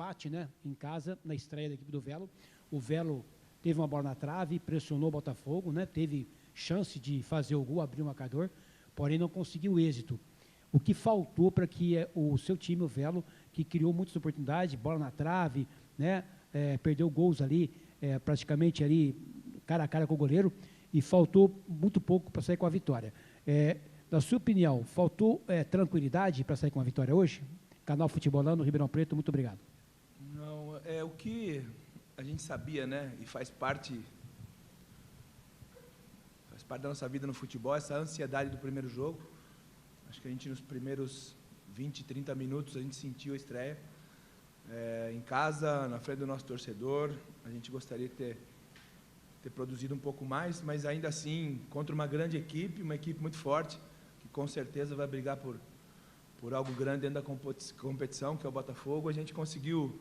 empate, né, em casa, na estreia da equipe do Velo. O Velo teve uma bola na trave, pressionou o Botafogo, né, teve chance de fazer o gol, abrir o marcador, porém não conseguiu êxito. O que faltou para que o seu time, o Velo, que criou muitas oportunidades, bola na trave, né, perdeu gols ali, praticamente ali, cara a cara com o goleiro, e faltou muito pouco para sair com a vitória. Na sua opinião, faltou tranquilidade para sair com a vitória hoje? Canal Futebolano, Ribeirão Preto, muito obrigado. Não, o que a gente sabia, né, e faz parte da nossa vida no futebol, essa ansiedade do primeiro jogo. Acho que a gente, nos primeiros 20, 30 minutos, a gente sentiu a estreia. Em casa, na frente do nosso torcedor, a gente gostaria de ter produzido um pouco mais, mas ainda assim, contra uma grande equipe, uma equipe muito forte, que com certeza vai brigar por algo grande dentro da competição, que é o Botafogo. A gente conseguiu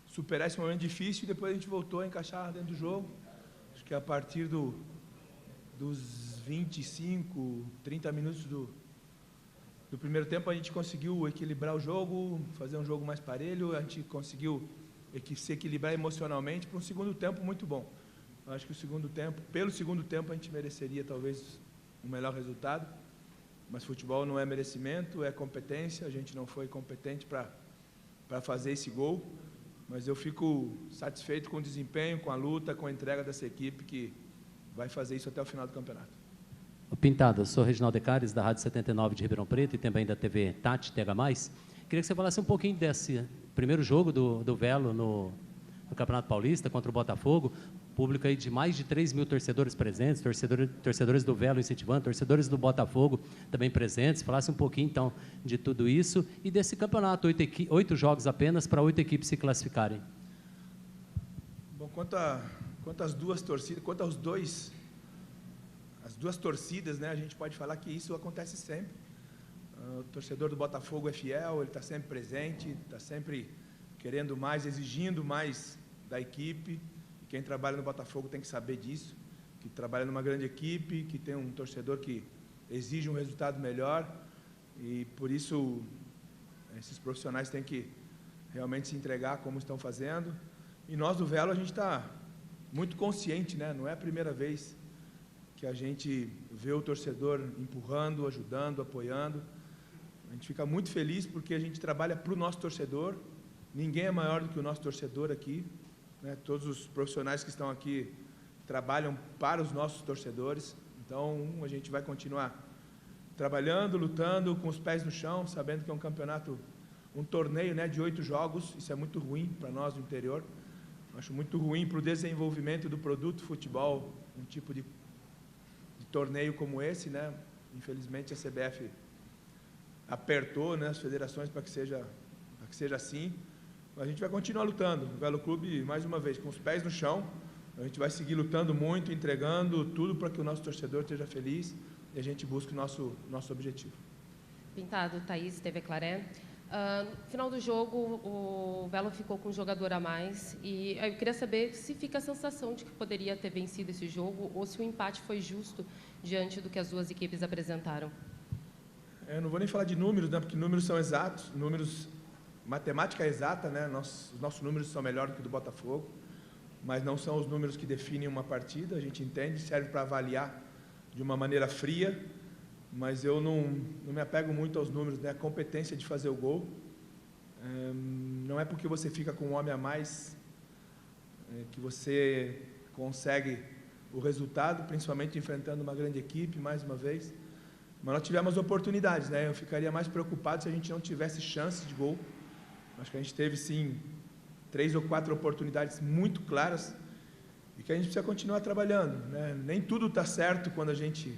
superar esse momento difícil e depois a gente voltou a encaixar dentro do jogo. Acho que a partir dos 25, 30 minutos do primeiro tempo, a gente conseguiu equilibrar o jogo, fazer um jogo mais parelho, a gente conseguiu se equilibrar emocionalmente para um segundo tempo muito bom. Eu acho que pelo segundo tempo, a gente mereceria talvez um melhor resultado, mas futebol não é merecimento, é competência. A gente não foi competente para fazer esse gol, mas eu fico satisfeito com o desempenho, com a luta, com a entrega dessa equipe que vai fazer isso até o final do campeonato. Pintado, eu sou Reginaldo Decares, da Rádio 79 de Ribeirão Preto e também da TV Tati, TH+. Queria que você falasse um pouquinho desse primeiro jogo do Velo no Campeonato Paulista contra o Botafogo. Público aí de mais de 3 mil torcedores presentes, torcedores do Velo incentivando, torcedores do Botafogo também presentes. Falasse um pouquinho, então, de tudo isso e desse campeonato, 8 jogos apenas para 8 equipes se classificarem. Bom, quanto às duas torcidas, as duas torcidas, né, a gente pode falar que isso acontece sempre. O torcedor do Botafogo é fiel, ele está sempre presente, está sempre querendo mais, exigindo mais da equipe. E quem trabalha no Botafogo tem que saber disso, que trabalha numa grande equipe, que tem um torcedor que exige um resultado melhor, e por isso esses profissionais têm que realmente se entregar como estão fazendo. E nós do Velo, a gente está muito consciente, né? Não é a primeira vez que a gente vê o torcedor empurrando, ajudando, apoiando. A gente fica muito feliz porque a gente trabalha para o nosso torcedor. Ninguém é maior do que o nosso torcedor aqui, né? Todos os profissionais que estão aqui trabalham para os nossos torcedores. Então, a gente vai continuar trabalhando, lutando, com os pés no chão, sabendo que é um campeonato, um torneio, né, de 8 jogos. Isso é muito ruim para nós do interior. Acho muito ruim para o desenvolvimento do produto futebol, um tipo de torneio como esse, né? Infelizmente a CBF apertou, né, as federações para que seja assim. Mas a gente vai continuar lutando. O Velo Clube, mais uma vez, com os pés no chão, a gente vai seguir lutando muito, entregando tudo para que o nosso torcedor esteja feliz e a gente busque o nosso objetivo. Pintado, Thaís, TV Claré. No final do jogo, o Velo ficou com um jogador a mais e eu queria saber se fica a sensação de que poderia ter vencido esse jogo ou se o empate foi justo diante do que as duas equipes apresentaram. Eu não vou nem falar de números, né, porque números são exatos, matemática é exata, né, os nossos números são melhores do que o do Botafogo, mas não são os números que definem uma partida. A gente entende, serve para avaliar de uma maneira fria, mas eu não me apego muito aos números, né? A competência de fazer o gol. Não é porque você fica com um homem a mais que você consegue o resultado, principalmente enfrentando uma grande equipe, mais uma vez. Mas nós tivemos oportunidades, né? Eu ficaria mais preocupado se a gente não tivesse chance de gol. Acho que a gente teve, sim, 3 ou 4 oportunidades muito claras e que a gente precisa continuar trabalhando, né? Nem tudo está certo quando a gente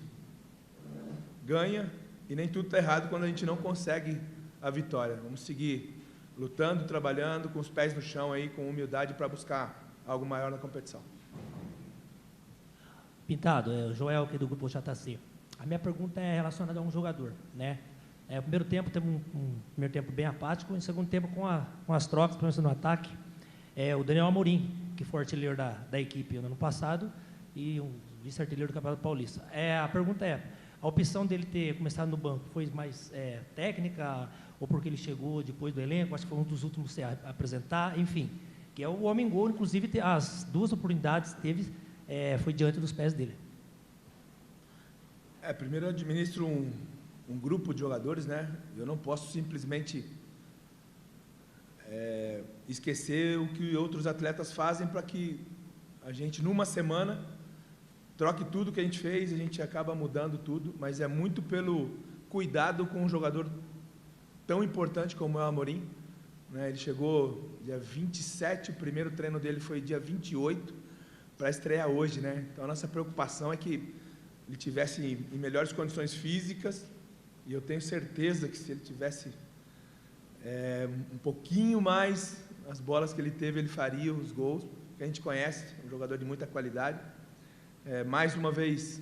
ganha e nem tudo está errado quando a gente não consegue a vitória. Vamos seguir lutando, trabalhando, com os pés no chão aí, com humildade para buscar algo maior na competição. Pintado, o Joel aqui do Grupo JC. A minha pergunta é relacionada a um jogador, né? No primeiro tempo teve um primeiro tempo bem apático, e no segundo tempo com as trocas, principalmente no ataque, o Daniel Amorim, que foi artilheiro da equipe no ano passado e um vice-artilheiro do Campeonato Paulista. A pergunta é, A opção dele ter começado no banco foi mais técnica, ou porque ele chegou depois do elenco, acho que foi um dos últimos a apresentar, enfim, que é o homem-gol, inclusive as 2 oportunidades que teve, foi diante dos pés dele. Primeiro eu administro um grupo de jogadores, né? Eu não posso simplesmente esquecer o que outros atletas fazem para que a gente, numa semana, troque tudo que a gente fez, a gente acaba mudando tudo, mas é muito pelo cuidado com um jogador tão importante como é o Amorim, né? Ele chegou dia 27, o primeiro treino dele foi dia 28, para estrear hoje, né? Então a nossa preocupação é que ele tivesse em melhores condições físicas, e eu tenho certeza que se ele tivesse um pouquinho mais, as bolas que ele teve, ele faria os gols, que a gente conhece, um jogador de muita qualidade. Mais uma vez,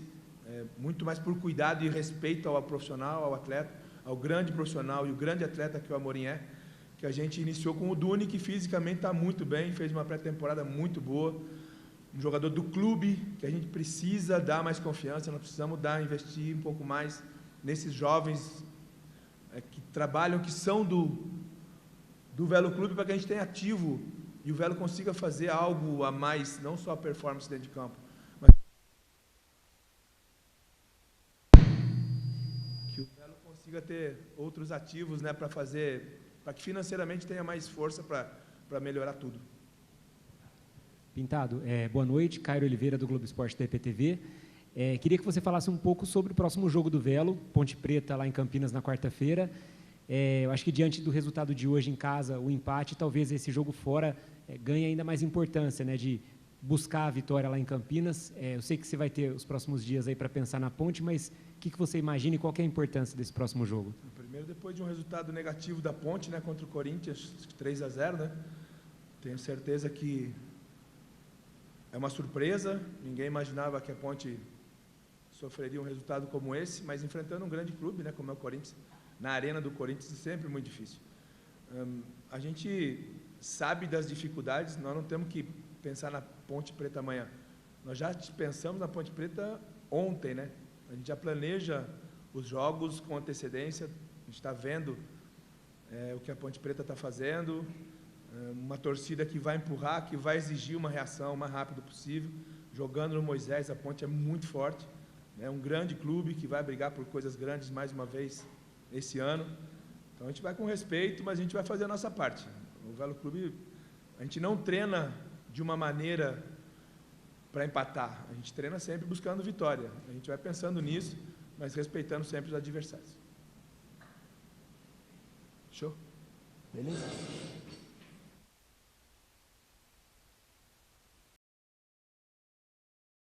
muito mais por cuidado e respeito ao profissional, ao atleta, ao grande profissional e o grande atleta que o Amorim é, que a gente iniciou com o Duni, que fisicamente está muito bem, fez uma pré-temporada muito boa, um jogador do clube, que a gente precisa dar mais confiança, nós precisamos investir um pouco mais nesses jovens que trabalham, que são do Velo Clube, para que a gente tenha ativo e o Velo consiga fazer algo a mais, não só a performance dentro de campo, mas que o Velo consiga ter outros ativos, né, para fazer, para que financeiramente tenha mais força para melhorar tudo. Pintado, boa noite, Cairo Oliveira do Globo Esporte da EPTV. Queria que você falasse um pouco sobre o próximo jogo do Velo, Ponte Preta, lá em Campinas, na quarta-feira. Eu acho que diante do resultado de hoje em casa, o empate, talvez esse jogo fora ganhe ainda mais importância, né, de buscar a vitória lá em Campinas. Eu sei que você vai ter os próximos dias aí para pensar na Ponte, mas o que você imagina e qual que é a importância desse próximo jogo? Primeiro, depois de um resultado negativo da Ponte, né, contra o Corinthians, 3-0, né, tenho certeza que é uma surpresa, ninguém imaginava que a Ponte sofreria um resultado como esse, mas enfrentando um grande clube, né, como é o Corinthians, na arena do Corinthians é sempre muito difícil. A gente sabe das dificuldades, nós não temos que pensar na Ponte Preta amanhã. Nós já pensamos na Ponte Preta ontem, né? A gente já planeja os jogos com antecedência, a gente está vendo o que a Ponte Preta está fazendo, uma torcida que vai empurrar, que vai exigir uma reação o mais rápido possível, jogando no Moisés. A Ponte é muito forte, é um grande clube que vai brigar por coisas grandes mais uma vez esse ano. Então a gente vai com respeito, mas a gente vai fazer a nossa parte. O Velo Clube, a gente não treina de uma maneira para empatar, a gente treina sempre buscando vitória. A gente vai pensando nisso, mas respeitando sempre os adversários. Show? Beleza?